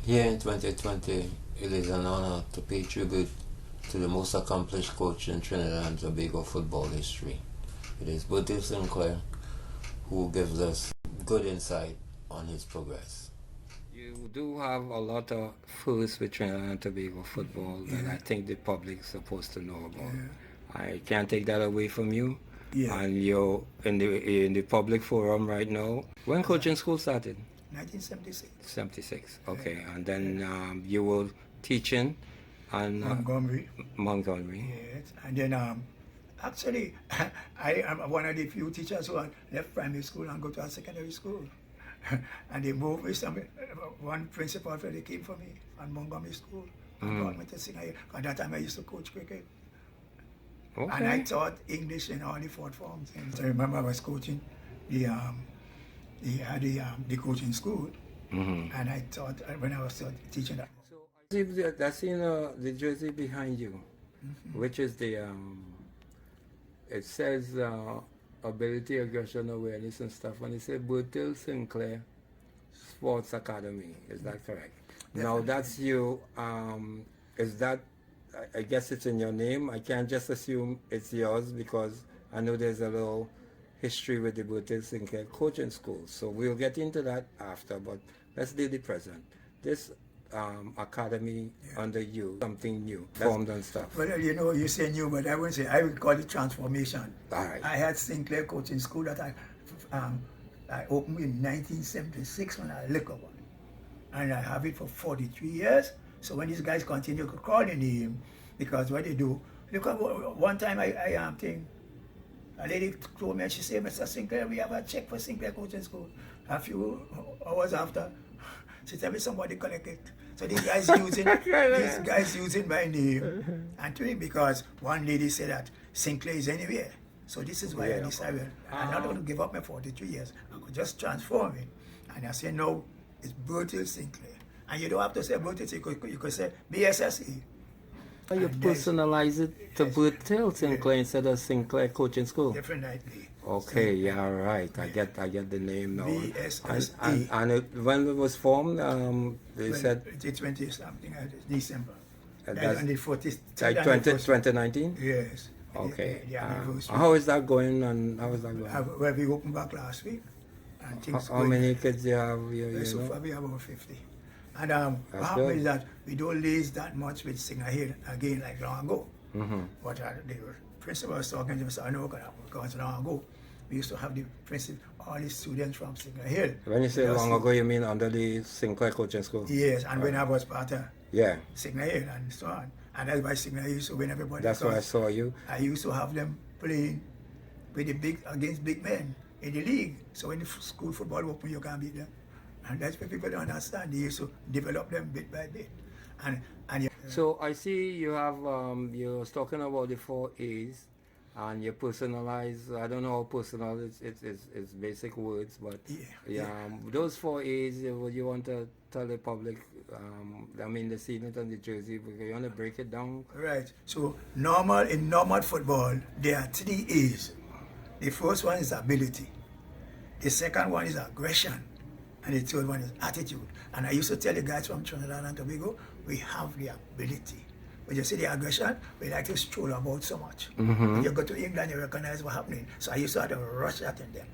Here in 2020, it is an honor to pay tribute to the most accomplished coach in Trinidad and Tobago football history. It is Bertille St Clair who gives us good insight on his progress. You do have a lot of firsts with Trinidad and Tobago football that I think the public is supposed to know about. I can't take that away from you. And you're in the public forum right now. When coaching school started? 1976. 76, okay. And then you were teaching and Montgomery. Yes. And then actually I am one of the few teachers who left primary school and go to a secondary school. And they moved with one principal they came for me from Montgomery School and brought me to Singapore. At that time I used to coach cricket. Okay. And I taught English in all the fourth forms. And so I remember I was coaching the coaching school, and I taught when I was teaching that. So I see that's the jersey behind you, which is the it says ability, aggression, awareness, and stuff. And it says Bertille St Clair Sports Academy. Is that correct? Definitely. Now that's you. Is that? I guess it's in your name. I can't just assume it's yours because I know there's a little history with the Bertille St Clair coaching school. So we'll get into that after, but let's do the present. This academy under you, something new, formed and stuff. Well, you know, you say new, but I wouldn't say, I would call it transformation. All right. I had St Clair coaching school that I opened in 1976 when I liquor one. And I have it for 43 years. So when these guys continue to call the name, because what they do, look at one time I think a lady told me and she said, Mr. St Clair, we have a check for St Clair coaching school. A few hours after, she told me somebody collect it. So these guys using my name and to me because one lady said that St Clair is anywhere. So this is why I decided I'm not going to give up my 43 years. I could just transform it. And I said, no, it's Bertille St Clair. And you don't have to say Bertille, you could say BSSE. You personalize it to Bertille St Clair instead of St Clair Coaching School. Definitely. Okay, yeah, right. I get the name now. BSSE. And when it was formed, they said it's 20 something December. That's and the 40th, like 2019. Yes. Okay. The how is that going? And how is that going? Well, we opened back last week. And things how many kids you have? So far we have over 50. And what happens is that we don't laze that much with Sr Hill again like long ago. But the principal was talking to me, so I know because long ago we used to have the principal, all the students from Sr Hill. When you say long ago, you mean under the St Clair Coaching School? Yes, and when I was part of Sr Hill and so on. And that's why Sr Hill used to win everybody. That's why I saw you. I used to have them playing with against big men in the league. So when the school football open, you can't beat them. And that's what people don't understand. They used to develop them bit by bit. So I see you have, you're talking about the 4 A's and you personalize, I don't know how personal it's basic words, but those 4 A's, would you want to tell the public, I mean the seen it on the jersey, you want to break it down? Right. So in normal football, there are 3 A's. The first one is ability. The second one is aggression. And the third one is attitude. And I used to tell the guys from Trinidad and Tobago, we have the ability. When you see the aggression, we like to stroll about so much. When you go to England, you recognize what's happening. So I used to have to rush at them.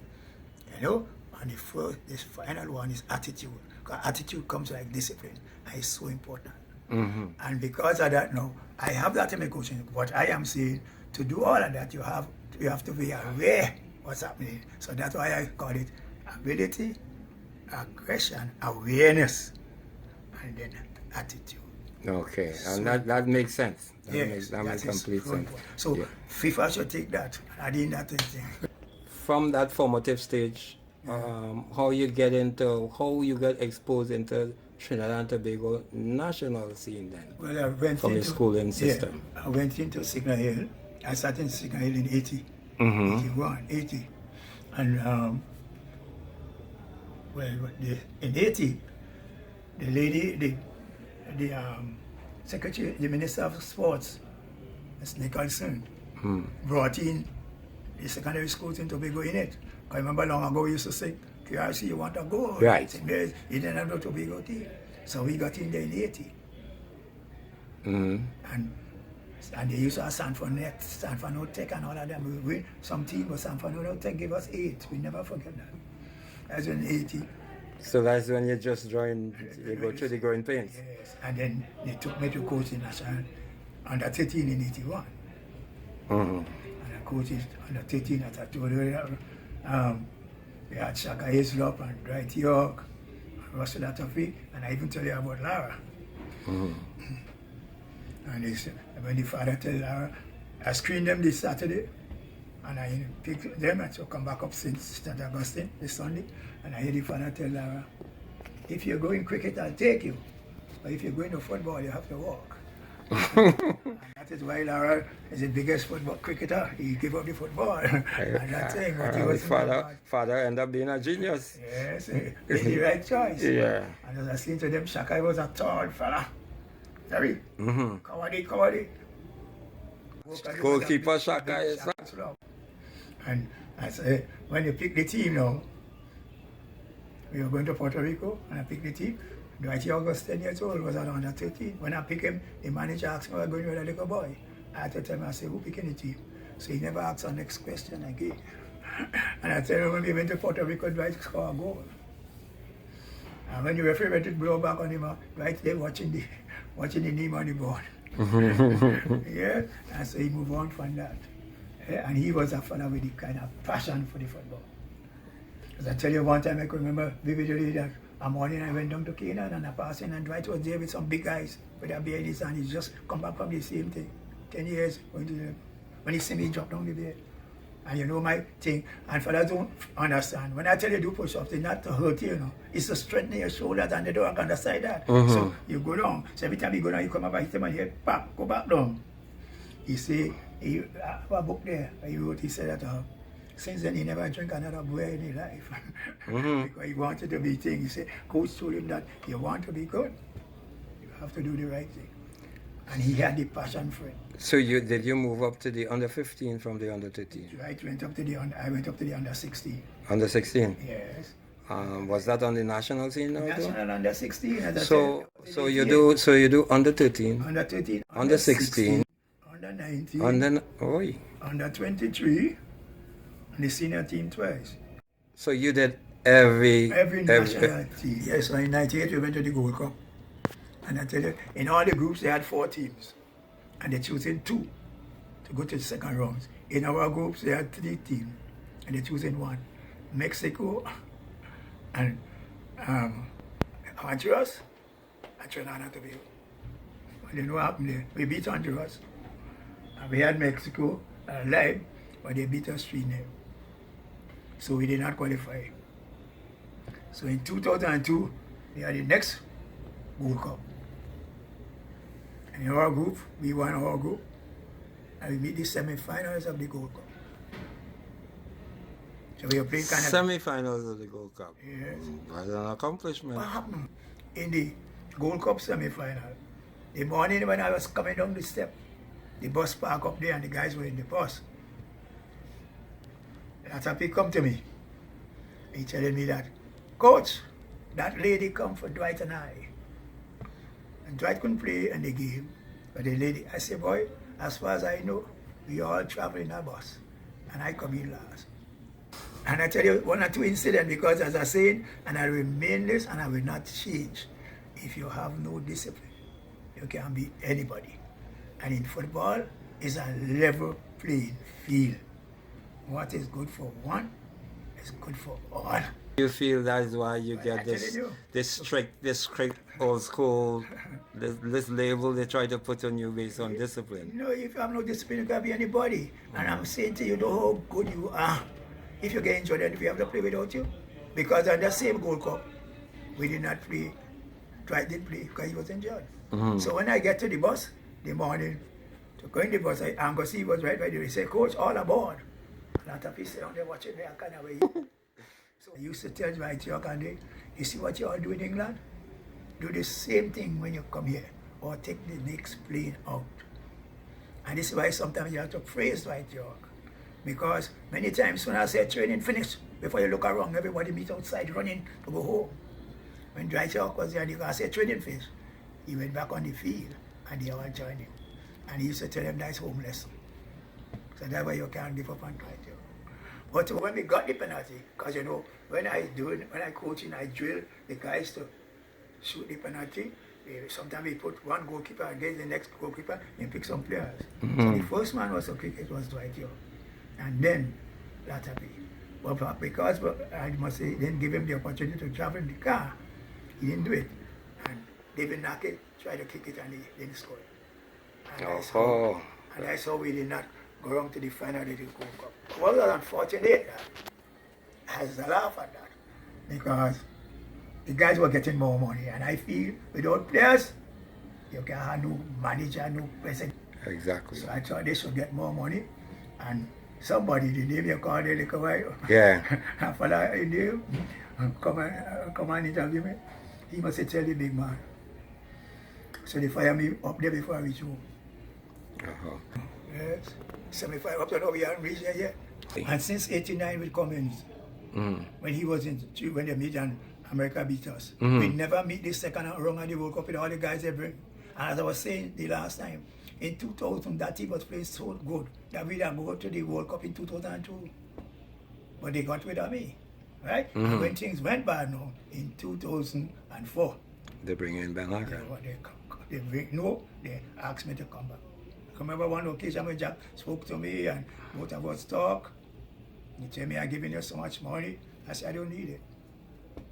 You know? And this final one is attitude. Because attitude comes like discipline. And it's so important. And because of that now, I have that in my coaching. What I am saying, to do all of that, you have to be aware what's happening. So that's why I call it ability, aggression, awareness, and then attitude. Okay, and that makes sense. That makes complete sense. So FIFA should take that and add in that thing. From that formative stage, how you get exposed into Trinidad and Tobago national scene then? Well, I went from the schooling system. I went into Sr Hill. I started in Sr Hill in 80, 81, 80. And in 80, the lady, the secretary, the Minister of Sports, Ms. Nicholson, brought in the secondary schools in Tobago in it. I remember long ago we used to sing QRC want to go. Right. He didn't have no Tobago team. So we got in there in 80. And they used to have Sanford Net, Sanford No Tech and all of them. We win some team, but Sanford No Tech gave us 8. We never forget that. That's in 80. So that's when you just joined, you go through the growing pains. Yes. And then they took me to coach in national under 13 in 81. And I coached under 13 at I told you. We had Shaka Hislop and Dwight Yorke and Russell Atafi, and I even tell you about Lara. And they said, when the father tell Lara, I screened them this Saturday, and I picked them, and so come back up since St. Augustine this Sunday, and I hear the father tell Lara, if you're going cricket, I'll take you, but if you're going to football, you have to walk. And that is why Lara is the biggest football cricketer. He gave up the football. And that's saying what he was father ended up being a genius. Yes, he made the right choice. Yeah. And as I seen to them, Shaka was a tall fella. Very. Kawadi. Goalkeeper Shaka is. And I say, when you pick the team now, we were going to Puerto Rico, and I picked the team. Dwight Yorke was 10 years old, was around under 13. When I picked him, the manager asked me, I'm going with a little boy. I had to tell him, I said, who picking the team? So he never asked the next question again. And I tell him, when we went to Puerto Rico, Dwight scored a goal. And when the referee went to blow back on him, Dwight there watching the name on the board. Yeah, and so he moved on from that. Yeah, and he was a fellow with the kind of passion for the football. As I tell you, one time I could remember vividly that a morning I went down to Canaan and I passed in and Dwight was there with some big guys with a beer in his hand. He just come back from the same thing. 10 years going to them. When he see me drop down the bed. And you know my thing, and fellas don't understand. When I tell you do push-ups, it's not to hurt you, you know. It's to strengthen your shoulders and they don't understand that. So you go down. So every time you go down, you come up and hit him and you pop, go back down. He say, he have a book there. He wrote, he said that since then he never drank another beer in his life. Because he wanted to be thing. He said, coach told him that you want to be good, you have to do the right thing. And he had the passion for it. So did you move up to the under 15 from the under 13? I went up to the under 16. Under 16? Yes. Was that on the national scene now? National under 16. As I so you do under 13, under 13, under 16, under 19, under 23, and the senior team twice. So you did every national team. Yes, so in 98 we went to the Gold Cup. And I tell you, in all the groups they had 4 teams. And they choosing 2 to go to the second rounds. In our groups they had 3 teams. And they choosing 1. Mexico and Honduras and Trinidad and Tobago. But you know what happened there? We beat Honduras. And we had Mexico live, but they beat us 3-0. So we did not qualify. So in 2002, we had the next Gold Cup. And in our group, we won our group. And we beat the semi-finals of the Gold Cup. So we were playing kind of... Semi-finals of the Gold Cup? Yes. That's an accomplishment. What happened? In the Gold Cup semi-final, the morning when I was coming down the step, the bus parked up there and the guys were in the bus. And Atapi come to me. He telling me that, Coach, that lady come for Dwight and I. And Dwight couldn't play in the game. But the lady, I said, boy, as far as I know, we all travel in a bus. And I come in last. And I tell you 1 or 2 incidents because as I said, and I remain this and I will not change. If you have no discipline, you can beat anybody. And in football, it's a level playing field. What is good for one is good for all. You feel that is why you get this strict old school, this label they try to put on you based on discipline. You know, if you have no discipline, you can be anybody. And I'm saying to you, know how good you are. If you get injured, then we have to play without you. Because on the same Gold Cup, we did not play. Dwight did play because he was injured. So when I get to the bus, the morning, to go in the bus, Angus was right by there. He said, Coach, all aboard. A lot of people sit down there watching me, I kind of wait. So I used to tell Dwight Yorke, and you see what you all do in England? Do the same thing when you come here, or take the next plane out. And this is why sometimes you have to praise Dwight Yorke, Because many times when I say training finished, before you look around, everybody meet outside running to go home. When Dwight Yorke was there, I said training finished. He went back on the field and they all joined him. And he used to tell them that's home lesson. So that's why you can't give up on Dwight Yorke. But when we got the penalty, because you know, when I coaching, I drill the guys to shoot the penalty. Sometimes we put one goalkeeper against the next goalkeeper and pick some players. So the first man was to kick it was Dwight Yorke. And then Latapi. But because I must say, didn't give him the opportunity to travel in the car, he didn't do it. And David Nake tried to kick it and he didn't score it. And that's how we did not go on to the final of the Gold Cup. What was unfortunate, I has a laugh at that, because the guys were getting more money, and I feel without players, you can't have no manager, no president. Exactly. So I thought they should get more money, and somebody, the name you called there, yeah. a fella in there, come and interview me. He must tell the big man. So they fire me up there before I reach home. Yes. Semi-final up to now we haven't reached there yet. And since '89 with Cummins, when he was when they meet and America beat us, we never meet the second round of the World Cup with all the guys they bring. And as I was saying the last time, in 2000 that team was playing so good that we didn't go to the World Cup in 2002. But they got rid of me, right? And when things went bad now, in 2004, they bring in Ben Lager. They asked me to come back. I remember one occasion when Jack spoke to me and both of us talk. He told me, I'm giving you so much money. I said, I don't need it.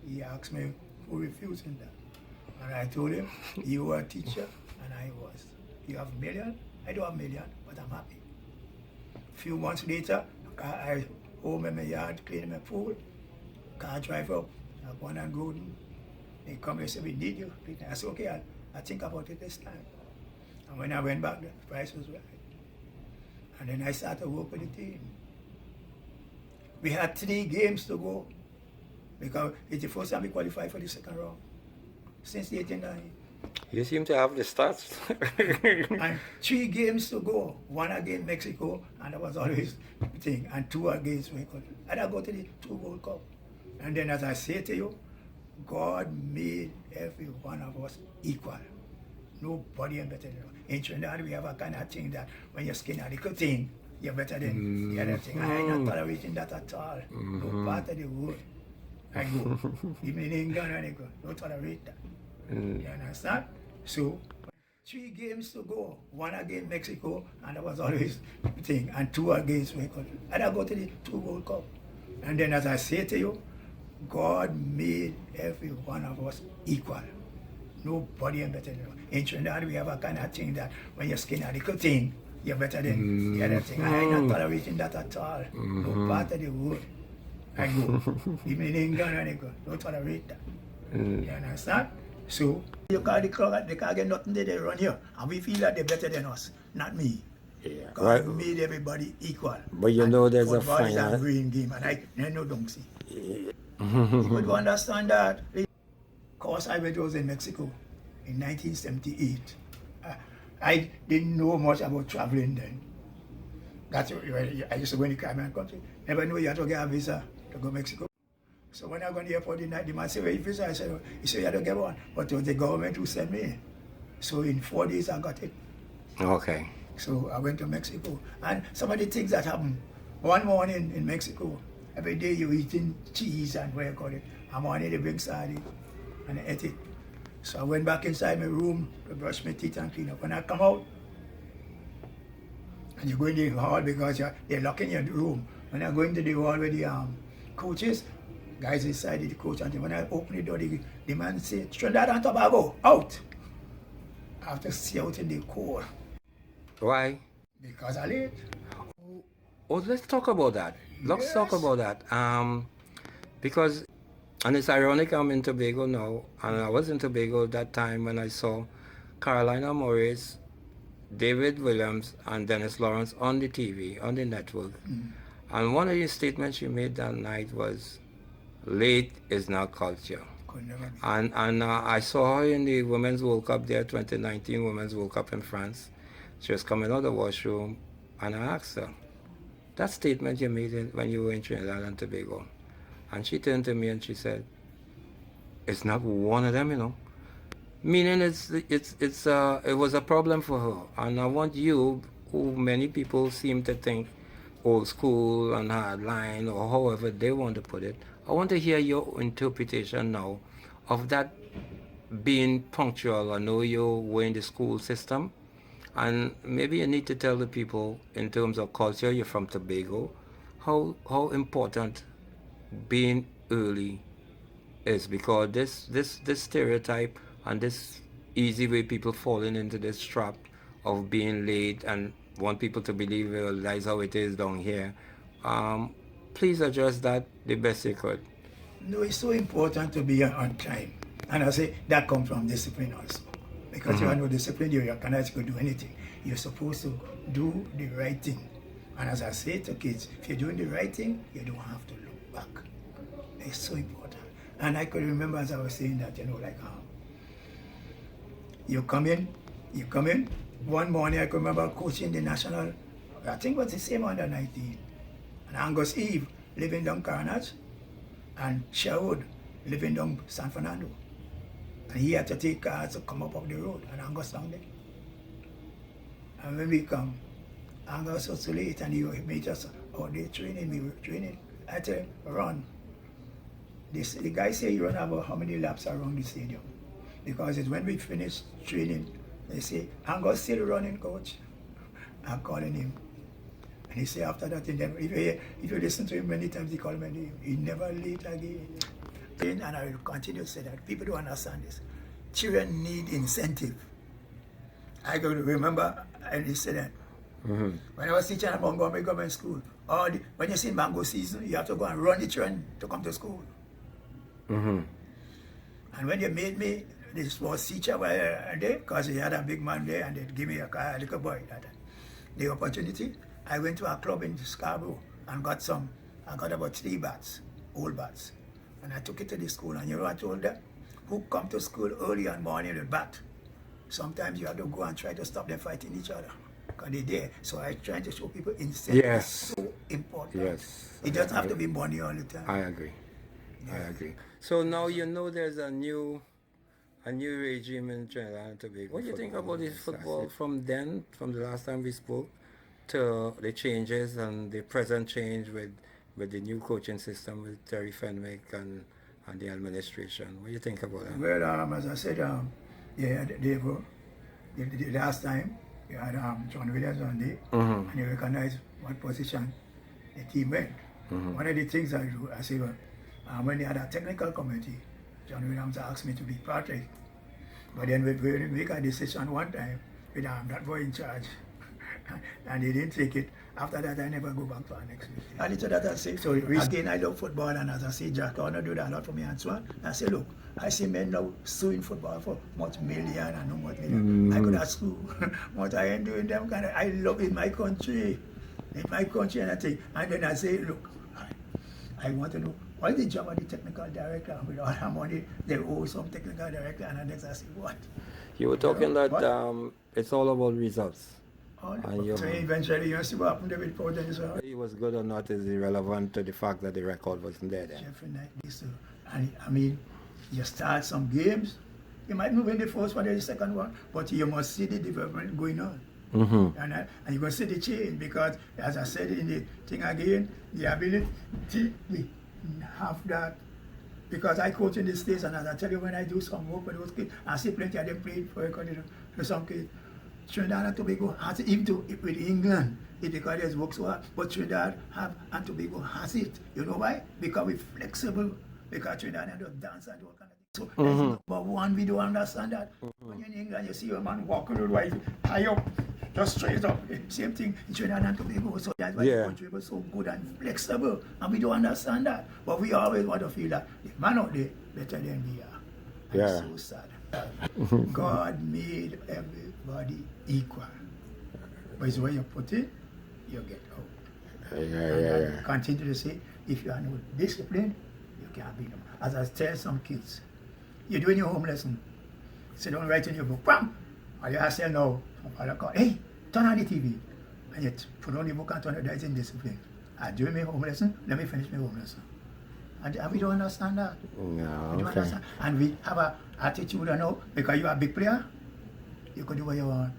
He asked me who refusing that. And I told him, you were a teacher and I was. You have a million? I don't have a million, but I'm happy. A few months later, I home in my yard, cleaning my pool. Car drive up, I go on and go. They come and say, we need you. I said, okay, I'll think about it this time. And when I went back, the price was right. And then I started to work with the team. We had 3 games to go, because it's the first time we qualified for the second round since '89. You seem to have the stats. And 3 games to go. 1 against Mexico, and that was always the thing, and 2 against Mexico. And I go to the 2 World Cup. And then as I say to you, God made every one of us equal. Nobody is better than us. In Trinidad, we have a kind of thing that when you skin a little thing, you're better than the other thing. I'm not tolerating that at all. No part of the world. I go. Even in England, I go. Don't tolerate that. You understand? So, 3 games to go. 1 against Mexico, and that was always the thing, and 2 against Mexico. And I go to the 2 World Cup. And then as I say to you, God made every one of us equal. Nobody is better than us. In Trinidad, we have a kind of thing that when you skin a little thing, you're better than the other thing. I'm not tolerating that at all. No part of the world. I go. Even in England, I go. Don't tolerate that. You understand? So, you call the club, they can't get nothing there, they run here. And we feel that they're better than us, not me. Yeah. God made everybody equal. But you know there's a football is a final. green game, and I know don't see. You would understand that. Of course, I was in Mexico in 1978. I didn't know much about traveling then. That's where I used to go in the Caribbean country. Never knew you had to get a visa to go to Mexico. So when I go to the airport the night, the man said, where is your visa? I said, he said, you had to get one. But it was the government who sent me. So in 4 days, I got it. Okay. So I went to Mexico. And some of the things that happened. One morning in Mexico, every day you eating cheese and what you call it. And morning they bring sardine and I ate it. So I went back inside my room to brush my teeth and clean up. When I come out, and you go in the hall because they're locking your room. When I go into the hall with the coaches, guys inside the coach, and when I open the door, the man say, Trinidad and Tobago, out! I have to see out in the cold. Why? Because I late. Oh, let's talk about that. Let's talk about that. Because, and it's ironic I'm in Tobago now, and I was in Tobago at that time when I saw Carolina Morris, David Williams, and Dennis Lawrence on the TV, on the network. And one of the statements you made that night was, late is not culture. And I saw her in the Women's World Cup there, 2019 Women's World Cup in France. She was coming out of the washroom, and I asked her, that statement you made when you were in Trinidad and Tobago. And she turned to me and she said, it's not one of them, you know. Meaning it was a problem for her. And I want you, who many people seem to think old school and hardline or however they want to put it, I want to hear your interpretation now of that being punctual. I know you were in the school system, and maybe you need to tell the people in terms of culture, you're from Tobago, how important being early is, because this stereotype and this easy way people falling into this trap of being late and want people to believe, well, that's how it is down here. Please address that the best you could. No, it's so important to be on time. And I say that comes from discipline also. Because you have no discipline, you cannot do anything. You're supposed to do the right thing. And as I say to kids, if you're doing the right thing, you don't have to look back. It's so important. And I could remember as I was saying that, you know, like, you come in. One morning I could remember coaching the national, I think it was the same under 19. And Angus Eve living down Carnage, and Sherwood living down San Fernando. And he had to take cars to come up the road, and Angus down there. And when we come, Angus was so late, and he made us out there training. We were training. I tell him, run. The guy said he run about how many laps around the stadium. Because it's when we finish training, they say, Angus still running, coach. I'm calling him. And he say after that, if you listen to him many times, he called my name. He never late again. And I will continue to say that. People don't understand this. Children need incentive. I go to remember, and he said that. When I was teaching at Montgomery Government School, when you see mango season, you have to go and run the children to come to school. And when they made me the sports teacher there, because he had a big man there, and they give me a little boy the opportunity, I went to a club in Scarborough and I got about 3 bats, old bats. And I took it to the school, and you know what I told them? Who come to school early in the morning with bat? Sometimes you have to go and try to stop them fighting each other, because they're there. So I try to show people incentive is so important. Yes. It doesn't have to be money all the time. I agree. I agree. So now you know there's a new regime in Trinidad and Tobago. What do you think about this football from then, from the last time we spoke, to the changes and the present change with the new coaching system with Terry Fenwick and the administration? What do you think about that? Well, as I said, the last time you had John Williams on there, and you recognize what position the team went. One of the things I do, I say, when they had a technical committee, John Williams asked me to be part of it. But then we make a decision one time with that boy in charge, and he didn't take it. After that, I never go back to our next meeting. And it's that I say, so again, I love football, and as I say, Jack Turner do that a lot for me and so on. I say, look, I see men now suing football for much million and no much million. I could have sued, but I ain't doing them kind of, I love in my country, and I think, and then I say, look, I want to know, what is the job of the technical director? With all the money, they owe some technical director, and the next I say, what? You were talking that it's all about results. So eventually you see what happened to with Portland as well. It was good or not is irrelevant to the fact that the record wasn't there then. Definitely so. And I mean, you start some games, you might not win the first one or the second one, but you must see the development going on. And you're going to see the change, because, as I said in the thing again, the ability to have that. Because I coach in the States, and as I tell you, when I do some work with those kids, I see plenty of them playing for some kids. Trinidad and Tobago has it, even with England, it's because there's work so hard, but Trinidad and Tobago has it. You know why? Because we're flexible, because Trinidad and don't dance and all kind of things. So that's number one, we don't understand that. When you're in England, you see a man walking the right, high up, just straight up. Same thing in Trinidad and Tobago. So that's why the country was so good and flexible, and we don't understand that. But we always want to feel that the man out there better than we are. And it's so sad. God made everybody equal. But it's where you put it, you get out. Continue to say, if you are not disciplined, you can't beat them. As I tell some kids, you're doing your home lesson, so don't write in your book, bam! Or you ask them now, hey, turn on the TV. And you put on the book and turn it, that is indiscipline. I do my home lesson, let me finish my home lesson. And we don't understand that. No, We don't okay. understand. And we have an attitude, you know, because you are a big player, you can do what you want.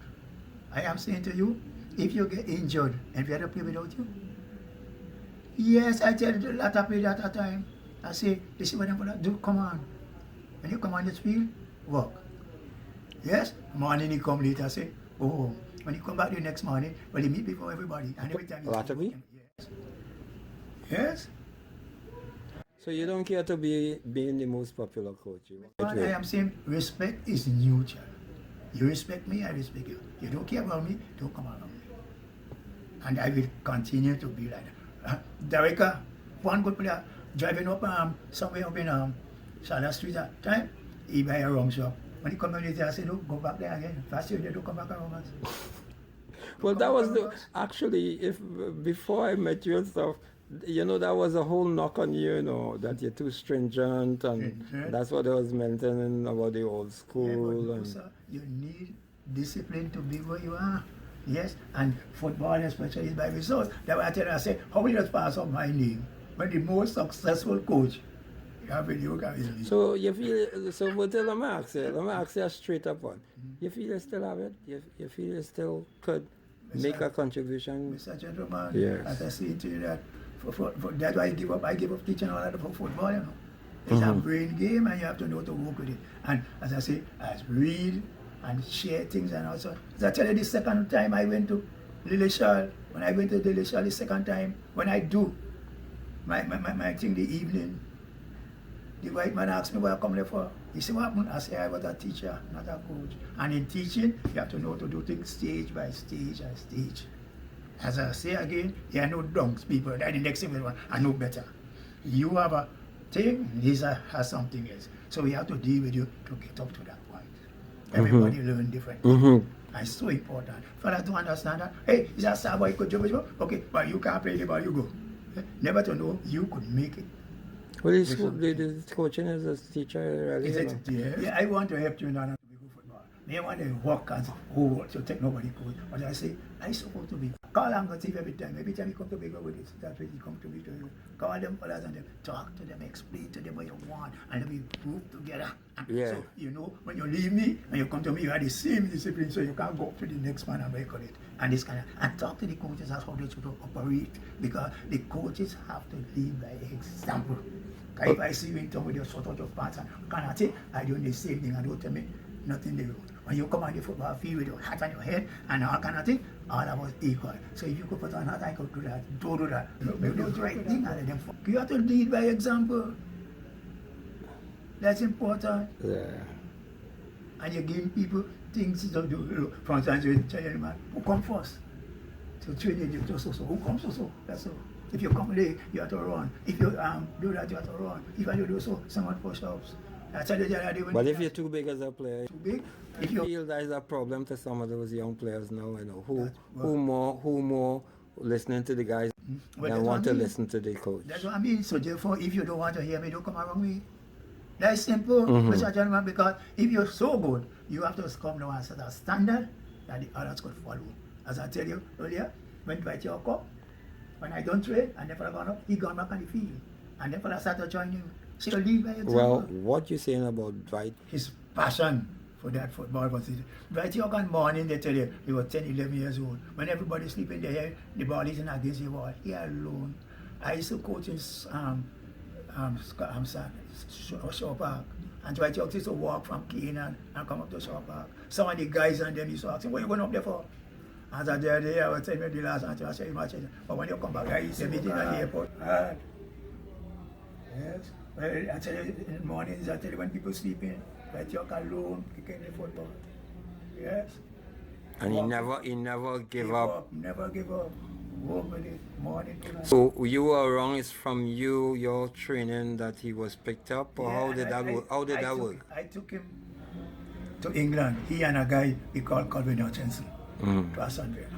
I am saying to you, if you get injured and we have to play without you, yes, I tell you a lot of players at that time, I say, this is what I'm going to do, come on. When you come on this field, work. Yes, morning you come late, I say, go home. When you come back the next morning, well, you meet before everybody. And every time you Lottery? Yes. Yes. So you don't care to be being the most popular coach? You want What I am saying, respect is neutral. You respect me, I respect you. You don't care about me, don't come around me. And I will continue to be like that. Dereka, one good player, driving up somewhere up in Charlotte Street at time, he buy a rum shop. When he come in there, I say, look, go back there again. Fast you don't come back around us. Well, that was actually, if before I met you and stuff, you know, that was a whole knock on you, you know, that you're too stringent, and that's what I was mentioning about the old school. Yeah, sir, you need discipline to be where you are. Yes, and football especially is by results. That's why I tell you, I say, how will you just pass up my name? When the most successful coach, you have Bertille Yorke. So you feel, so let me ask you a straight up one. You feel you still have it? You feel you still could make a contribution? Mr. Gentleman, Yes. as I say to you that, that's why I give up teaching all that for football, you know. It's a brain game and you have to know to work with it. And as I say, I read and share things and also. As I tell you, the second time I went to Lilleshall, when I went to Lilleshall the second time, when I do my thing the evening, the white man asked me what I come there for. He said, what happened? I said, I was a teacher, not a coach. And in teaching, you have to know to do things stage by stage by stage. As I say again, there are no dunks people. That the next thing I know better. You have a thing, Lisa has something else. So we have to deal with you to get up to that point. Everybody learn differently. And it's so important. Fellas don't understand that. Hey, is that star boy could jump? Okay, but you can't play the ball, you go. Never to know you could make it. Well, the coaching as a teacher, really, Is it? Yeah, I want to help you now to be good football. They want to work as who to take nobody coach. But I say, I supposed to be. Call and go see every time. Every time you come to Tobago with it, that's when you come to me to you. Call them fellas and them, talk to them, explain to them what you want, and then we group together. And Yeah. so, you know, when you leave me and you come to me, you have the same discipline, so you can't go up to the next man and break on it. And this kind of, and talk to the coaches as how they should operate, because the coaches have to lead by example. If I see you in town with your sort out your pants and kind of thing, I do the same thing and don't tell me nothing they do. When you come on the football field with your hat on your head and all kind of thing, all of us equal. So if you could put on hat, I could do that. Don't do that. Maybe do the right thing and let them. You have to lead by example. That's important. Yeah. And you're giving people things to do. For instance, you tell your man, who come first? To train you just so. Who comes so? That's all. If you come late, you have to run. If you do that, you have to run. If you do so, someone push-ups. I tell you that But if you're too big as a player, too big, I feel that is a problem to some of those young players now, you know, who more listening to the guys than want to listen to the coach. That's what I mean. So therefore, if you don't want to hear me, don't come around me. That's simple, Mr. Gentleman, because if you're so good, you have to come down and set a standard that the others could follow. As I tell you earlier, when Dwight Yorke, when I don't trade, and never gone up, he gone back on the field. And then I started joining him. So you lead by example. Well, what you saying about Dwight? His passion for that football was Dwight Yorke on morning, they tell you, he was 10, 11 years old. When everybody's sleeping there, the ball isn't against the wall. He alone. I used to coach in Shaw Park. And Dwight Yorke used to walk from Canaan and come up to Shaw Park. Some of the guys and them used to ask him, what are you going up there for? As I did there, I would tell me the last answer, I say, but when you come back, I used to meet him at the airport. Yes. Well, I tell you, in the mornings, I tell you when people sleeping, Dwight Yorke alone, kicking the football. Yes. And he never gave up. Never give up. Work with it, morning to night. So you were wrong. It's from your training that he was picked up, or how did that work? How did that work? I took him to England. He and a guy we called Calvin Hutchinson to Asandria.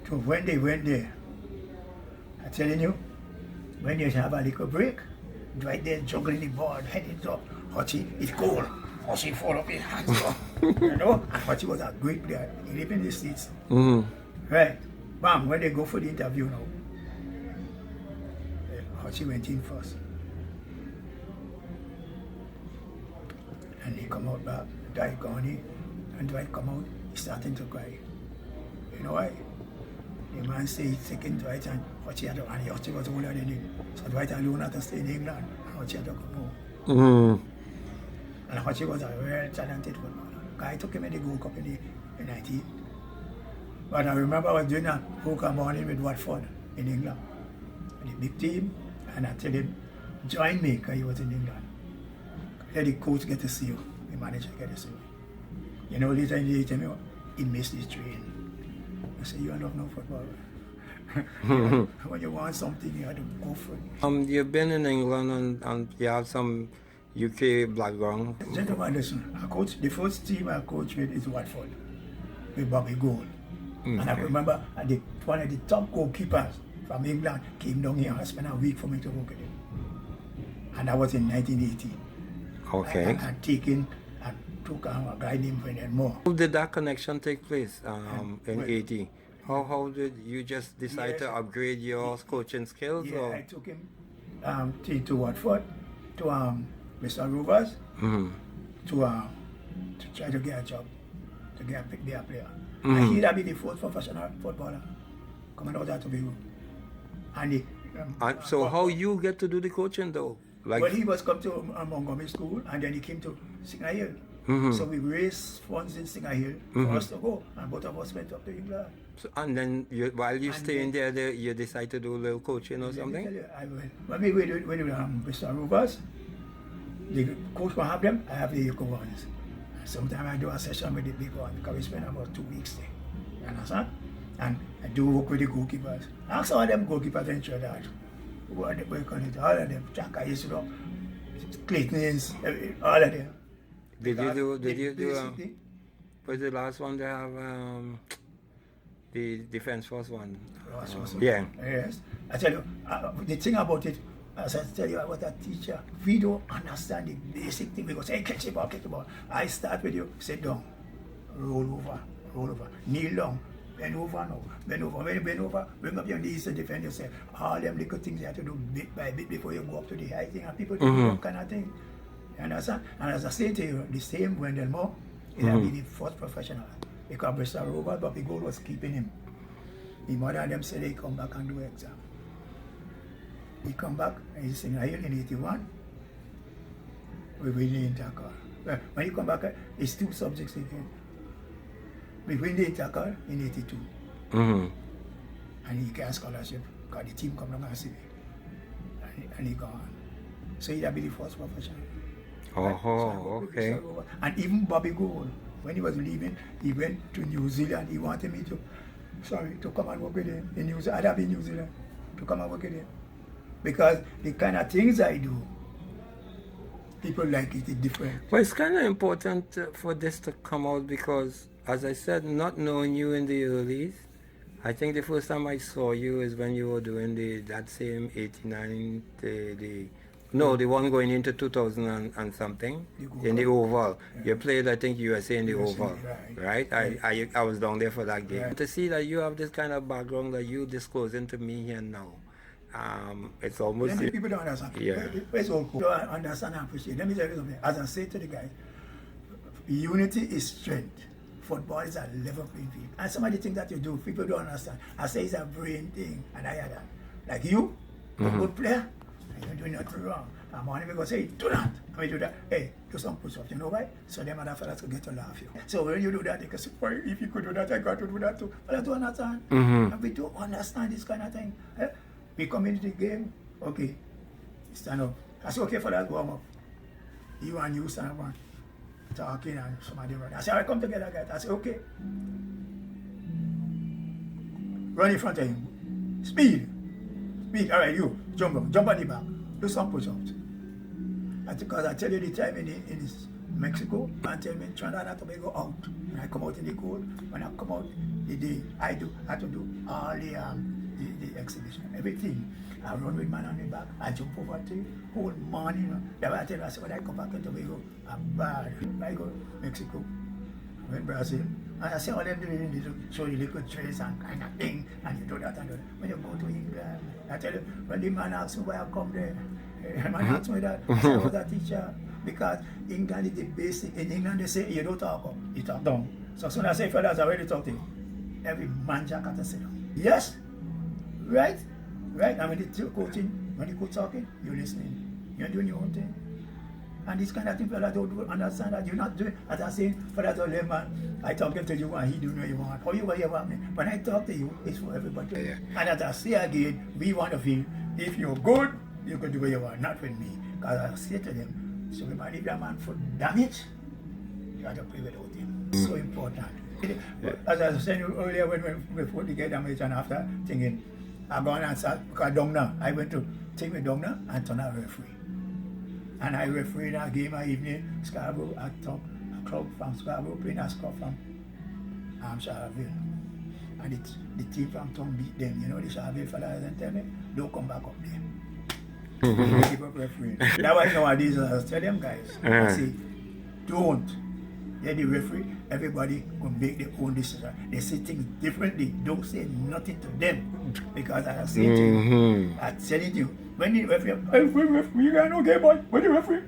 So when they went there, I'm telling you, when you have a little break, right there juggling the ball, heading up, Hutchie, it's cold. Hutchie fall up his hands up. You know? And Hutchie was a great player. He lived in the States. Right. Bam, when they go for the interview now, Hutchie went in first. And he come out back, Dwight gone in, and Dwight come out, he's starting to cry. You know why? The man say he's taking Dwight and Hutchie had to, and Hutchie was older than him. So Dwight alone had to stay in England, and Hutchie had to come home. And Hutchie was a very talented footballer. I took him in the Gold Cup in the 90s. But I remember I was doing a poker morning with Watford in England, with the big team, and I tell him, join me, because he was in England. Let the coach get to see you, the manager get to see you. You know, later in the day, he tell me, he missed his train. I say, you are not no footballer. When you want something, you have to go for it. You've been in England and you have some UK background. Gentlemen, listen, the first team I coached with is Watford, with Bobby Gould. And I remember one of the top goalkeepers from England came down here and spent a week for me to work with him. And that was in 1980. Okay. I took a guy named Brendan Moore. How did that connection take place in 80? How did you just decide to upgrade your coaching skills? Yeah, or? I took him to Watford, to Mr. Rovers, to try to get a job, to pick their player. And he'd be the first professional footballer coming out of Tobago. And so how you get to do the coaching though? Like, well, he was come to Montgomery School, and then he came to Sr Hill. So we raised funds in Sr Hill for us to go, and both of us went up to England. So, and then while you staying there, you decide to do a little coaching or something? Let me tell you, when we do Mr. Rovers, the coach will have them, I have the eco ones. Sometimes I do a session with the big one, because we spend about 2 weeks there. You understand? And I do work with the goalkeepers. Ask all them goalkeepers in Trinidad. What they work on it, all of them. Chaka used to know, Clayton's, all of them. Did you do was the last one to have the defense force one? Yeah. Yes. I tell you, the thing about it, as I tell you about that teacher, we don't understand the basic thing. We go say, hey, catch the ball. I start with you, sit down, roll over, kneel down, bend over now, bend over. When you bend over, bring up your knees to defend yourself. All them little things you have to do bit by bit before you go up to the high thing. And people do that kind of thing. You understand? And as I say to you, the same Brendan Moore, he'll be the first professional. Because Bristol Rovers, Bobby Gould was keeping him. The mother and them said they come back and do exam. He come back and he's in Hill in 81. We win the intercall. Well, when he come back, it's 2 subjects again. We win the intercall in 82. And he get a scholarship because the team come down and see me. And he gone. So he'll be the first professional. Oh, okay. And even Bobby Gould, when he was leaving, he went to New Zealand. He wanted me to come and work with him in New Zealand. I'd be in New Zealand to come and work with him. Because the kind of things I do, people like it, it's different. Well, it's kind of important for this to come out because, as I said, not knowing you in the earlys, I think the first time I saw you is when you were doing that same 89, the one going into 2000 and something, in the Oval. Yeah. You played, I think, USA in the Oval, right? I was down there for that game. Yeah. To see that you have this kind of background that you disclosing to me here now, it's almost... Many people don't understand. Yeah. It's all cool. Don't understand and appreciate. Let me tell you something. As I say to the guys, unity is strength. Football is a level playing field. And some of the things that you do, people don't understand. I say it's a brain thing, and I had that. Like you, a good player, and you're doing nothing wrong. And morning we go say, do that. And we do that. Hey, do some push-ups, you know why? So them other fellas will get to laugh you. So when you do that, they can say, well, if you could do that, I got to do that too. But I don't understand. And we don't understand this kind of thing. We come into the game, okay, stand up. I say, okay for that warm-up. You and you stand up, talking and somebody run. I say, all right, come together, guys. I say, okay. Run in front of him. Speed. All right, you, jump on the back. Do some push-ups. Because I tell you the time in Mexico, and tell me Trinidad and Tobago out. When I come out in the cold, when I come out the day, I have to do all the exhibition, everything. I run with man on the back, I jump over to whole morning. That's why I tell you, I say, when I come back to Tobago, I'm bad. I go to Mexico, I went Brazil, And I see all them doing, they show you little trace and kind of thing, and you do that and do that. When you go to England, I tell you, when the man asks me why I come there, the man asks me that, I say I was a teacher. Because England is the basic. In England, they say you don't talk up, you talk down. So as soon as I say fellas, I already talk to you. Every man jack got to sit down. Yes, right? Right? And when the coaching, when the coach talking, you're listening. You're doing your own thing. And this kind of thing, fellas don't understand that you're not doing. As I say, fellas don't let man, I talking to you and he do what you want. How you want you want me? When I talk to you, it's for everybody. Yeah. And as I say again, we want to feel, if you're good, you can do what you want, not with me. Because I say to them, so we might leave that man for damage, you have to play without him. So important. As I was saying earlier, when we put the damage and after thinking, I'm going to start, because down now, I went to take me down now and turn out referee. And I refereed a game at evening, Scarborough, a club from Scarborough playing a score from Charleville. And the team from town beat them. You know, the Charleville fellas and tell me, don't come back up there. Keep up refereeing. That's why nowadays I tell them guys, I say, don't. Let the referee, everybody will make their own decision. They say things differently. Don't say nothing to them. Because I say to you, I tell you, when the referee, hey, you can't no game, boy. When the referee,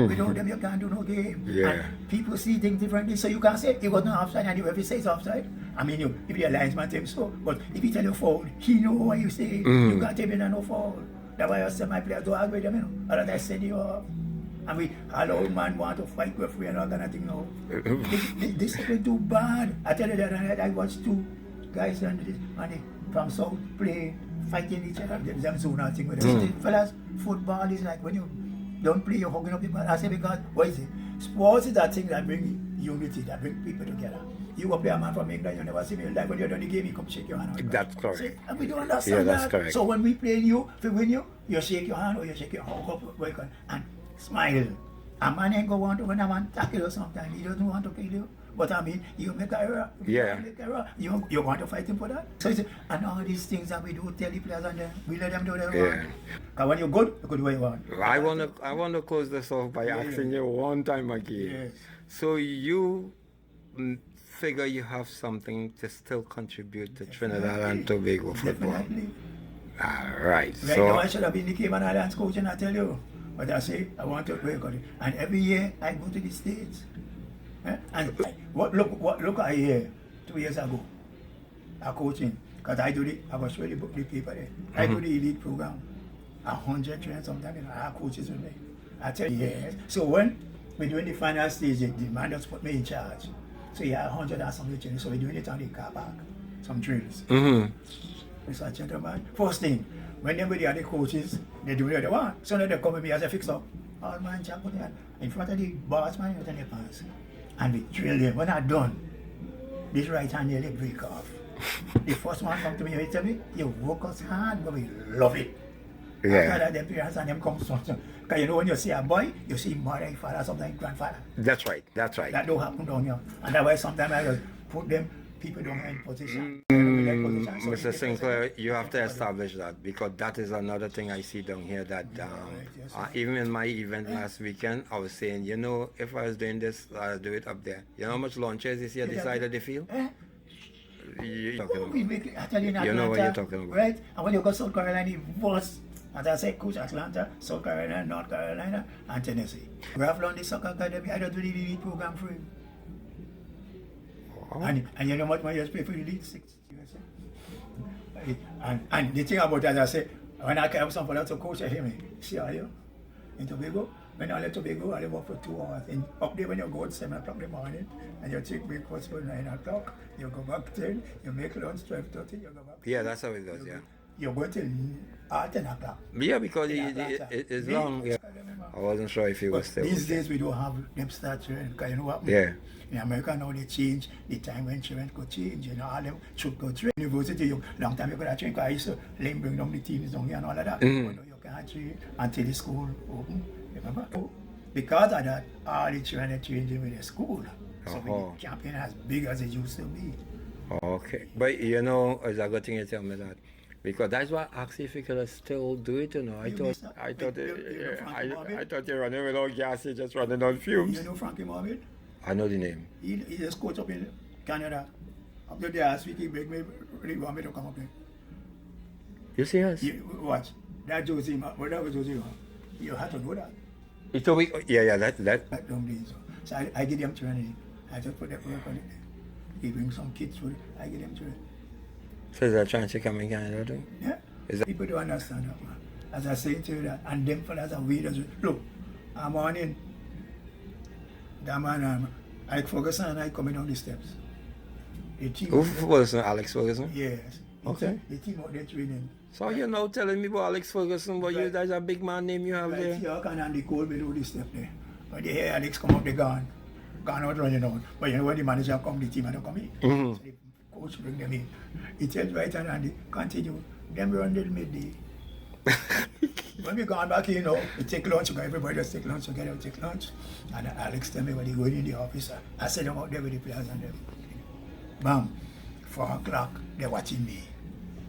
without them, you can't do no game. Yeah. And people see things differently, so you can't say it was not offside and the referee says offside. I mean, if the linesman tells so, but if he tell you foul, he know what you say. You can't tell me no foul. That's why I said my players don't argue with them, you know. Or that I said you off. And we allow man want to fight referee and all kind of thing now. This is too bad. I tell you that I watched two guys from South play, fighting each other. Them zone and thing with them. Fellas, football is like when you don't play, you're hugging up people. I say because, what is it? Sports is that thing that bring unity, that bring people together. You go play a man from England, you never see me in life. When you're done the game, you come shake your hand. That's correct. See, and we don't understand that's that. correct. So when we play you, if we win you, you shake your hand or you shake your hand and smile. A man ain't go want to when a man tackle you sometimes. He doesn't want to kill you. But I mean, you make an error. Yeah. Make error. You want to fight him for that? So and all these things that we do, tell the players and then we let them do what they want. Because when you're good, you could do what you want. I want to close this off by asking you one time again. Yes. So you figure you have something to still contribute to Trinidad and Tobago football. Definitely. All right. Right So now I should have been the Cayman Islands coach and I tell you. But I say, I want to work on it. And every year I go to the States. And look at here 2 years ago. I coaching. Because I was really book the paper there. I do the elite program. 100 trainers sometimes, I coaches with me. I tell you, yes. So when we're doing the final stage, the man just put me in charge. So yeah, 100 or something training. So we're doing it on the car park. Some drills. Mr. Gentleman. First thing, when they were the other coaches, they do what they want. So now they come with me as a fix-up. All man jump on that. In front of the boss man, in the pants. And we drill them. When I'm done, this right hand nearly break off. The first one come to me, he tell me, you work us hard, but we love it. yeah. After that, the parents and them come so. Because you know when you see a boy, you see mother, father, sometimes grandfather. That's right. That's right. That don't happen down here. And that's why sometimes I just put them, people don't in position. Mr. St Clair, you have to establish that because that is another thing I see down here that even in my event last weekend, I was saying, you know, if I was doing this, I'll do it up there. You know how much launches is here this side of the field? You know what you're talking about. Right? And when you go to South Carolina, it was, as I said, coach Atlanta, South Carolina, North Carolina, and Tennessee. We have learned the soccer academy. I don't do the elite program for him. Oh. And you know what my just pay for the elite 6 USA. And the thing about it, as I say, when I come some for to coach, I hear me, see are you in Tobago? When I left Tobago, I work for 2 hours. And up there when you go at 7 o'clock in the morning, and you take breakfast for 9 o'clock, you go back 10, you make lunch 12:30, you go back. Yeah, that's how it goes, yeah. You go till 10 o'clock. Yeah, because it's long. Yeah. I wasn't sure if you were still. These days we don't have them start training, because you know what? Yeah. In America now they change the time when children could change, you know, all them should go train. University, long time you could have trained, because I used to bring down the teams down here and all of that. But now you can't train until the school open, remember? Because of that, all the children are changing with the school. So the campaign as big as it used to be. Okay. But you know, it's a good thing you tell me that. Because that's why I asked if you could still do it, you know. I thought you're running without gas, you're just running on fumes. You know Frankie Mohammed? I know the name. He just coach up in Canada. Up there last week, he break me, really want me to come up there. You serious? Watch. That Josie, whatever Josie, you have to know that. It's a week. Yeah, that. That don't do so. So I give them training. I just put that work on it. He brings some kids with it. I give them training. So is that chance to come in Canada too? Yeah. Is that... People don't understand that, man. As I say to you that, and them fellas are weird as well. Look, I'm on in. That man, Ike Ferguson and I coming down the steps. Who Ferguson? Alex Ferguson? Yes. Okay. The team out there training. So you're now telling me about Alex Ferguson, but you guys a big man name you have there. Dwight Yorke and Andy Cole below the step there. But they hear Alex come up, they gone out running out. But you know when the manager come, the team had to come in. Mm-hmm. So the coach bring them in. He tells Dwight and Andy, continue. Them run till midday. When we gone back, you know, we take lunch, everybody just take lunch together, we take lunch. And Alex tell me when he going in the office, I said them out there with the players and them. Bam, 4 o'clock, they're watching me.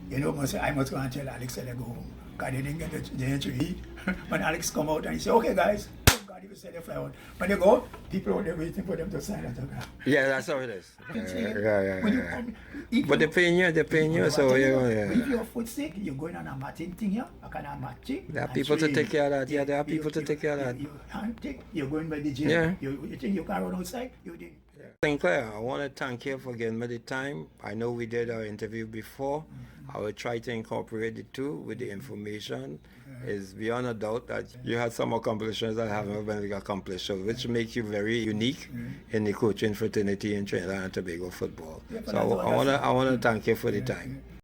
You know, I must go and tell Alex that they go home. Because they didn't get the dinner to eat. When Alex come out and he say, okay guys, God, he will say they fly out. When they go, people out there waiting for them to sign autograph. Yeah, that's how it is. When you come, But they're paying you, so yeah. If your foot sick, you're going on a matting thing here, a kind of matching. There are people to take care of that. Yeah, there are people to take care of that. You're going by the gym. Yeah. You think you can run outside? You did. St Clair, I want to thank you for giving me the time. I know we did our interview before. I will try to incorporate the two with the information. It's beyond a doubt that you had some accomplishments that haven't been accomplished, so which makes you very unique in the coaching fraternity in Trinidad and Tobago football. So I want to thank you for the time.